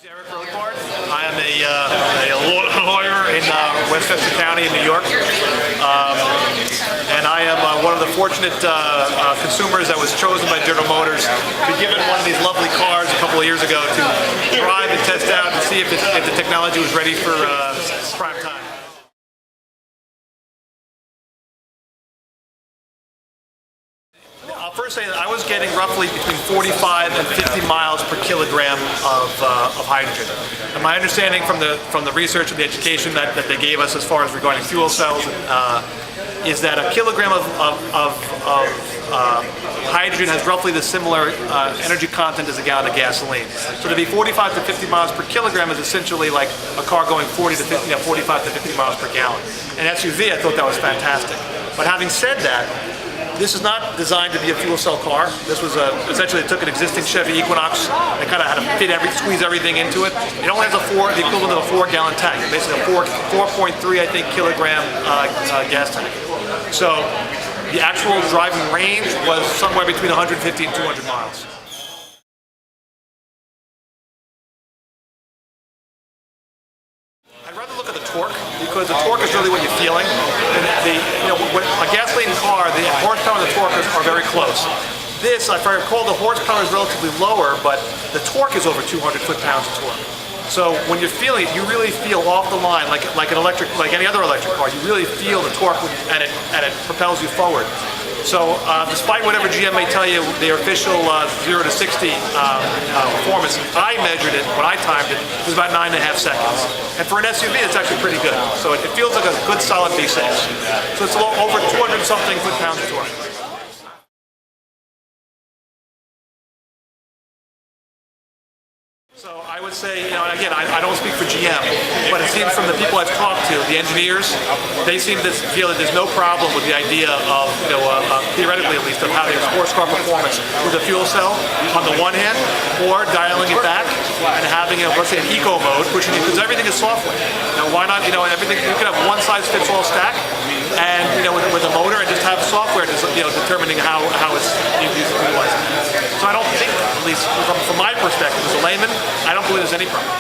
Eric Rothbard. I am a lawyer in Westchester County in New York, and I am one of the fortunate consumers that was chosen by General Motors to be given one of these lovely cars a couple of years ago to drive and test out and see if the technology was ready for prime time. I'll first say that I was getting roughly between 45 and 50 miles per kilogram of hydrogen. And my understanding from the research and the education that they gave us as far as regarding fuel cells is that a kilogram of hydrogen has roughly the similar energy content as a gallon of gasoline. So to be 45 to 50 miles per kilogram is essentially like a car going 45 to 50 miles per gallon. An SUV, I thought that was fantastic. But having said that, this is not designed to be a fuel cell car. This was essentially, they took an existing Chevy Equinox and kind of had to squeeze everything into it. It only has the equivalent of a 4-gallon tank, basically a 4.3, I think, kilogram gas tank. So the actual driving range was somewhere between 150 and 200 miles. I'd rather look at the torque, because the torque is really what you're feeling. And a gasoline car, the horsepower and the torque are very close. This, if I recall, the horsepower is relatively lower, but the torque is over 200 foot-pounds of torque. So when you're feeling it, you really feel off the line, like any other electric car. You really feel the torque, and it propels you forward. So despite whatever GM may tell you, their official 0 to 60 performance, I measured it, when I timed it, it was about 9.5 seconds. And for an SUV, it's actually pretty good. So it feels like a good solid V6. So it's a little over 200-something foot-pounds of torque. So I would say, and again, I don't speak for GM, but it seems from the people I've talked to, the engineers, they seem to feel that there's no problem with the idea of, theoretically at least, of having a sports car performance with a fuel cell on the one hand, or dialing it back and having, let's say, an eco mode, because everything is software. Now, why not, everything, you could have one-size-fits-all stack, and with a motor, and just have software determining how it's utilized. So I don't think, at least from my perspective as a layman, I don't believe there's any problem.